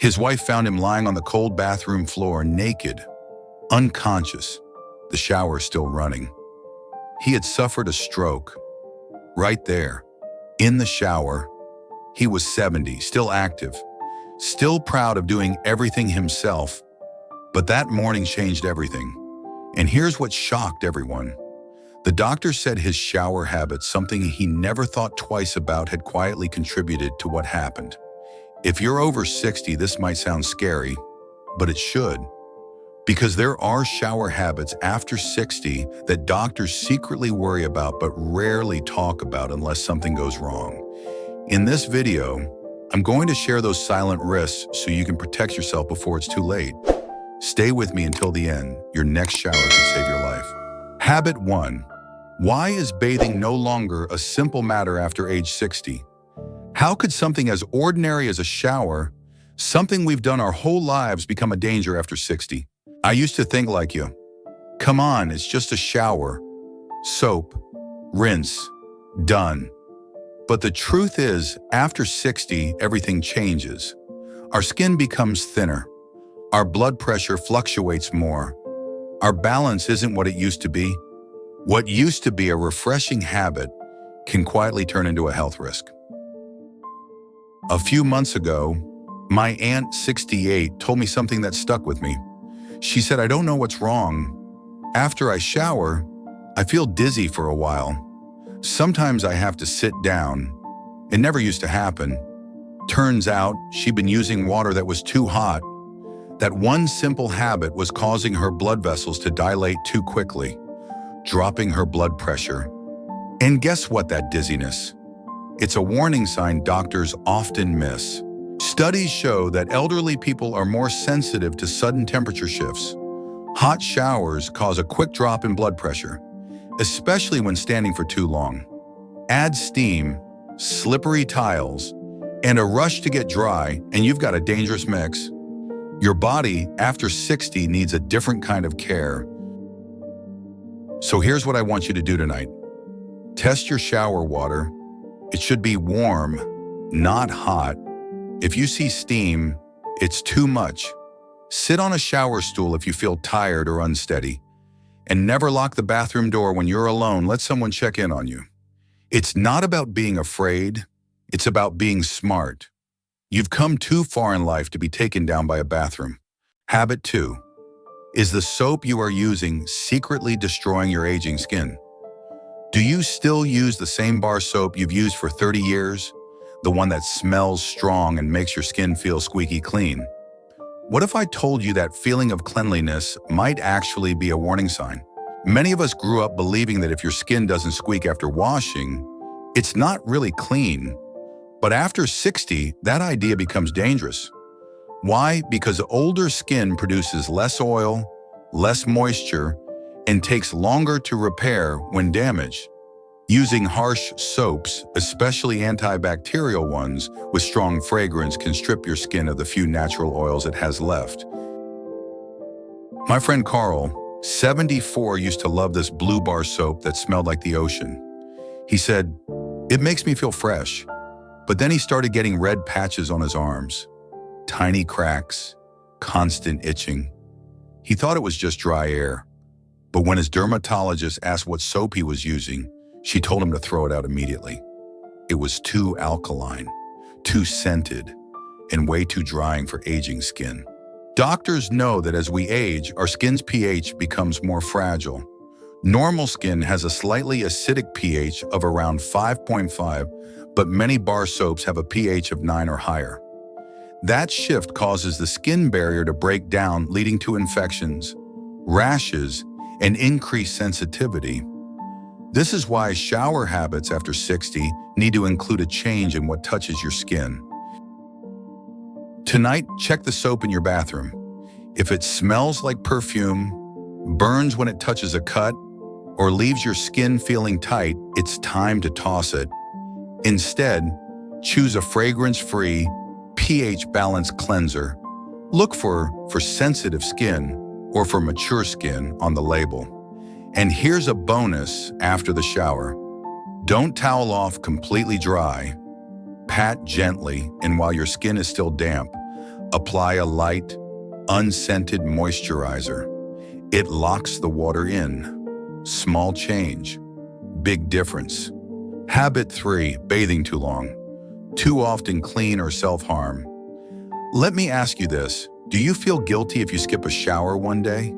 His wife found him lying on the cold bathroom floor, naked, unconscious, the shower still running. He had suffered a stroke. Right there, in the shower. He was 70, still active, still proud of doing everything himself. But that morning changed everything. And here's what shocked everyone. The doctor said his shower habit, something he never thought twice about, had quietly contributed to what happened. If you're over 60, this might sound scary, but it should. Because there are shower habits after 60 that doctors secretly worry about but rarely talk about unless something goes wrong. In this video, I'm going to share those silent risks so you can protect yourself before it's too late. Stay with me until the end. Your next shower can save your life. Habit 1. Why is bathing no longer a simple matter after age 60? How could something as ordinary as a shower, something we've done our whole lives, become a danger after 60? I used to think like you. Come on, it's just a shower. Soap, rinse, done. But the truth is, after 60, everything changes. Our skin becomes thinner. Our blood pressure fluctuates more. Our balance isn't what it used to be. What used to be a refreshing habit can quietly turn into a health risk. A few months ago, my aunt, 68, told me something that stuck with me. She said, "I don't know what's wrong. After I shower, I feel dizzy for a while. Sometimes I have to sit down. It never used to happen." Turns out she'd been using water that was too hot. That one simple habit was causing her blood vessels to dilate too quickly, dropping her blood pressure. And guess what, that dizziness? It's a warning sign doctors often miss. Studies show that elderly people are more sensitive to sudden temperature shifts. Hot showers cause a quick drop in blood pressure, especially when standing for too long. Add steam, slippery tiles, and a rush to get dry, and you've got a dangerous mix. Your body, after 60, needs a different kind of care. So here's what I want you to do tonight. Test your shower water. It should be warm, not hot. If you see steam, it's too much. Sit on a shower stool if you feel tired or unsteady. And never lock the bathroom door when you're alone. Let someone check in on you. It's not about being afraid. It's about being smart. You've come too far in life to be taken down by a bathroom. Habit 2. Is the soap you are using secretly destroying your aging skin? Do you still use the same bar soap you've used for 30 years? The one that smells strong and makes your skin feel squeaky clean? What if I told you that feeling of cleanliness might actually be a warning sign? Many of us grew up believing that if your skin doesn't squeak after washing, it's not really clean. But after 60, that idea becomes dangerous. Why? Because older skin produces less oil, less moisture, and takes longer to repair when damaged. Using harsh soaps, especially antibacterial ones with strong fragrance, can strip your skin of the few natural oils it has left. My friend Carl, 74, used to love this blue bar soap that smelled like the ocean. He said, "It makes me feel fresh." But then he started getting red patches on his arms, tiny cracks, constant itching. He thought it was just dry air. But when his dermatologist asked what soap he was using, she told him to throw it out immediately. It was too alkaline, too scented, and way too drying for aging skin. Doctors know that as we age, our skin's pH becomes more fragile. Normal skin has a slightly acidic pH of around 5.5, but many bar soaps have a pH of 9 or higher. That shift causes the skin barrier to break down, leading to infections, rashes, and increased sensitivity. This is why shower habits after 60 need to include a change in what touches your skin. Tonight, check the soap in your bathroom. If it smells like perfume, burns when it touches a cut, or leaves your skin feeling tight, it's time to toss it. Instead, choose a fragrance-free, pH-balanced cleanser. Look for sensitive skin or for mature skin on the label. And here's a bonus after the shower. Don't towel off completely dry. Pat gently, and while your skin is still damp, Apply a light, unscented moisturizer. It locks the water in. Small change, big difference. Habit 3, bathing too long. Too often clean or self-harm. Let me ask you this. Do you feel guilty if you skip a shower one day?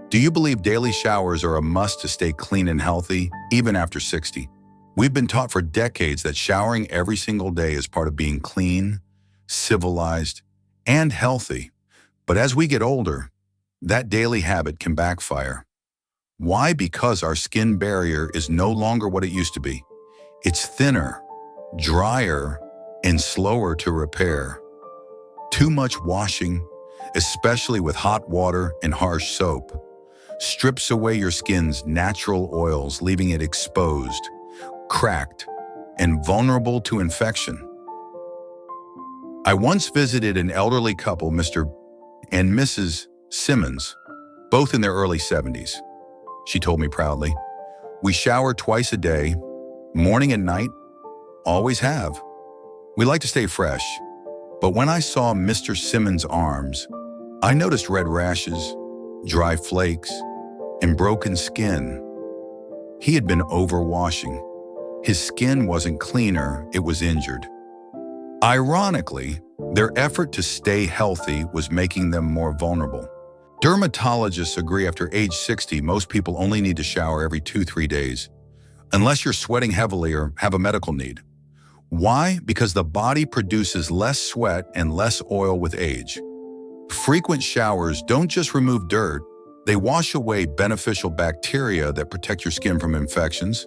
Do you believe daily showers are a must to stay clean and healthy, even after 60? We've been taught for decades that showering every single day is part of being clean, civilized, and healthy. But as we get older, that daily habit can backfire. Why? Because our skin barrier is no longer what it used to be. It's thinner, drier, and slower to repair. Too much washing, especially with hot water and harsh soap, strips away your skin's natural oils, leaving it exposed, cracked, and vulnerable to infection. I once visited an elderly couple, Mr. and Mrs. Simmons, both in their early 70s. She told me proudly, "We shower twice a day, morning and night, always have. We like to stay fresh." But when I saw Mr. Simmons' arms, I noticed red rashes, dry flakes, and broken skin. He had been overwashing. His skin wasn't cleaner, it was injured. Ironically, their effort to stay healthy was making them more vulnerable. Dermatologists agree after age 60, most people only need to shower every 2-3 days, unless you're sweating heavily or have a medical need. Why? Because the body produces less sweat and less oil with age. Frequent showers don't just remove dirt, they wash away beneficial bacteria that protect your skin from infections.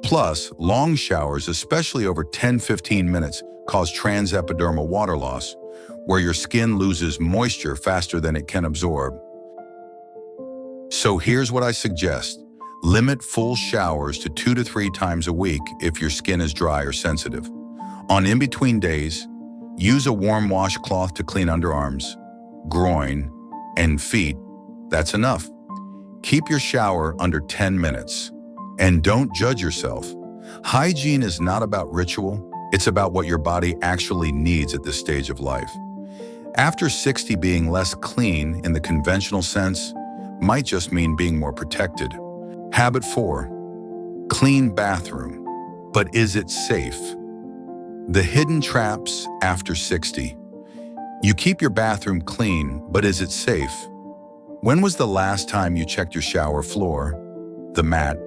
Plus, long showers, especially over 10-15 minutes, cause transepidermal water loss, where your skin loses moisture faster than it can absorb. So here's what I suggest. Limit full showers to 2 to 3 times a week if your skin is dry or sensitive. On in-between days, use a warm washcloth to clean underarms, groin, and feet. That's enough. Keep your shower under 10 minutes. And don't judge yourself. Hygiene is not about ritual, it's about what your body actually needs at this stage of life. After 60, being less clean in the conventional sense might just mean being more protected. Habit 4, clean bathroom. But is it safe? The hidden traps after 60. You keep your bathroom clean, but is it safe? When was the last time you checked your shower floor, the mat,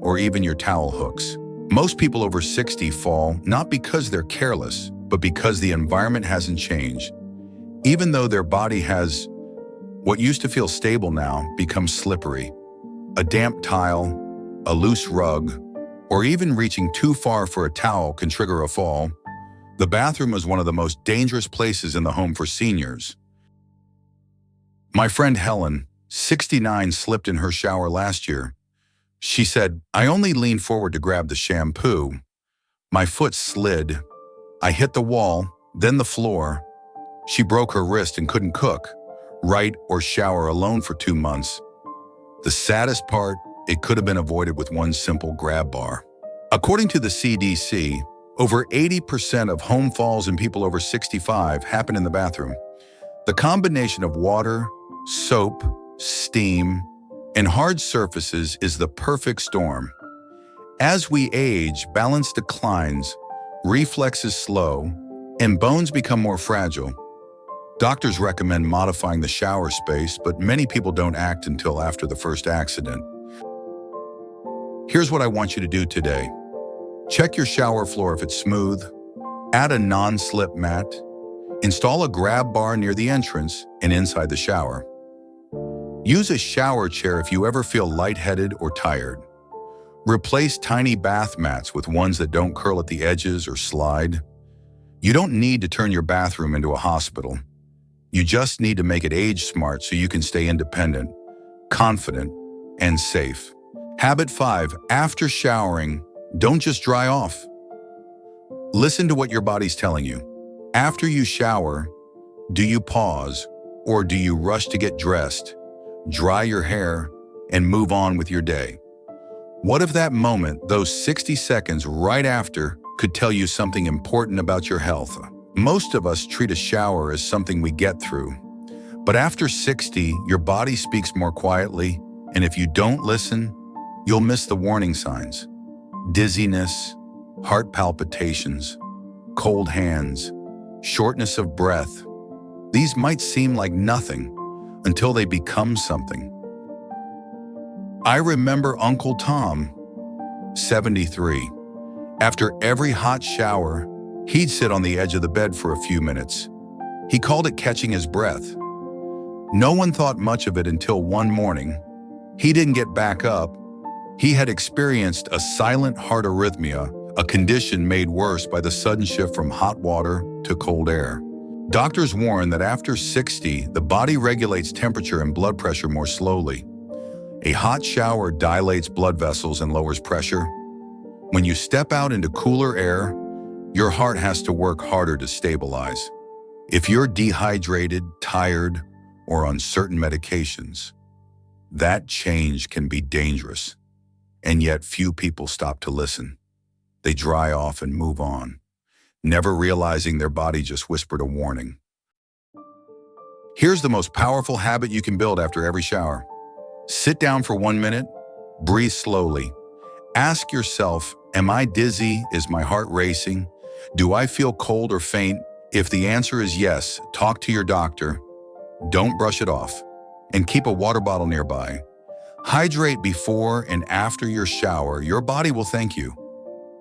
or even your towel hooks? Most people over 60 fall not because they're careless, but because the environment hasn't changed. Even though their body has what used to feel stable now becomes slippery. A damp tile, a loose rug, or even reaching too far for a towel can trigger a fall. The bathroom is one of the most dangerous places in the home for seniors. My friend Helen, 69, slipped in her shower last year. She said, "I only leaned forward to grab the shampoo. My foot slid. I hit the wall, then the floor. She broke her wrist and couldn't cook, write, or shower alone for 2 months. The saddest part, it could have been avoided with one simple grab bar." According to the CDC, over 80% of home falls in people over 65 happen in the bathroom. The combination of water, soap, steam, and hard surfaces is the perfect storm. As we age, balance declines, reflexes slow, and bones become more fragile. Doctors recommend modifying the shower space, but many people don't act until after the first accident. Here's what I want you to do today. Check your shower floor if it's smooth, add a non-slip mat, install a grab bar near the entrance and inside the shower. Use a shower chair if you ever feel lightheaded or tired. Replace tiny bath mats with ones that don't curl at the edges or slide. You don't need to turn your bathroom into a hospital. You just need to make it age smart so you can stay independent, confident, and safe. Habit 5, after showering, don't just dry off. Listen to what your body's telling you. After you shower, do you pause or do you rush to get dressed, dry your hair, and move on with your day? What if that moment, those 60 seconds right after, could tell you something important about your health? Most of us treat a shower as something we get through. But after 60, your body speaks more quietly, and if you don't listen, you'll miss the warning signs. Dizziness, heart palpitations, cold hands, shortness of breath. These might seem like nothing until they become something. I remember Uncle Tom, 73. After every hot shower, he'd sit on the edge of the bed for a few minutes. He called it catching his breath. No one thought much of it until one morning. He didn't get back up. He had experienced a silent heart arrhythmia, a condition made worse by the sudden shift from hot water to cold air. Doctors warn that after 60, the body regulates temperature and blood pressure more slowly. A hot shower dilates blood vessels and lowers pressure. When you step out into cooler air, your heart has to work harder to stabilize. If you're dehydrated, tired, or on certain medications, that change can be dangerous. And yet few people stop to listen. They dry off and move on, never realizing their body just whispered a warning. Here's the most powerful habit you can build after every shower. Sit down for 1 minute, breathe slowly. Ask yourself, am I dizzy? Is my heart racing? Do I feel cold or faint? If the answer is yes, talk to your doctor. Don't brush it off. And keep a water bottle nearby. Hydrate before and after your shower. Your body will thank you.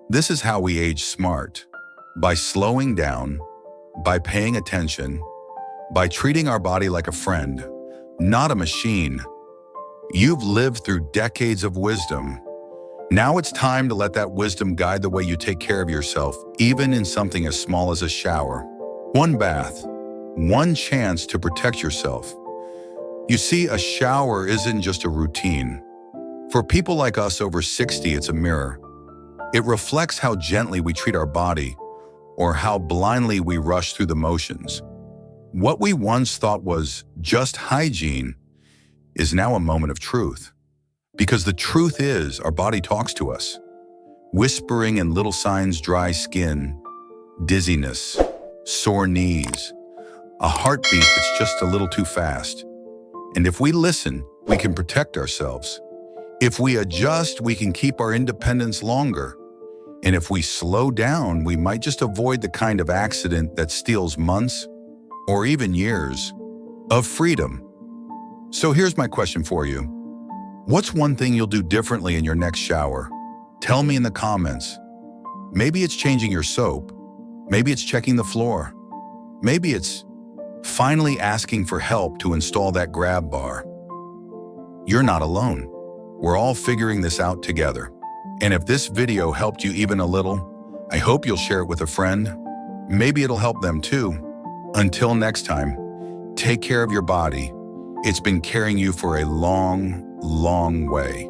This is how we age smart. By slowing down, by paying attention, by treating our body like a friend, not a machine. You've lived through decades of wisdom. Now it's time to let that wisdom guide the way you take care of yourself, even in something as small as a shower. One bath, one chance to protect yourself. You see, a shower isn't just a routine. For people like us over 60, it's a mirror. It reflects how gently we treat our body or how blindly we rush through the motions. What we once thought was just hygiene is now a moment of truth. Because the truth is, our body talks to us, whispering in little signs: dry skin, dizziness, sore knees, a heartbeat that's just a little too fast. And if we listen, we can protect ourselves. If we adjust, we can keep our independence longer. And if we slow down, we might just avoid the kind of accident that steals months or even years of freedom. So here's my question for you. What's one thing you'll do differently in your next shower? Tell me in the comments. Maybe it's changing your soap. Maybe it's checking the floor. Maybe it's finally asking for help to install that grab bar. You're not alone. We're all figuring this out together. And if this video helped you even a little, I hope you'll share it with a friend. Maybe it'll help them too. Until next time, take care of your body. It's been carrying you for a long, long way.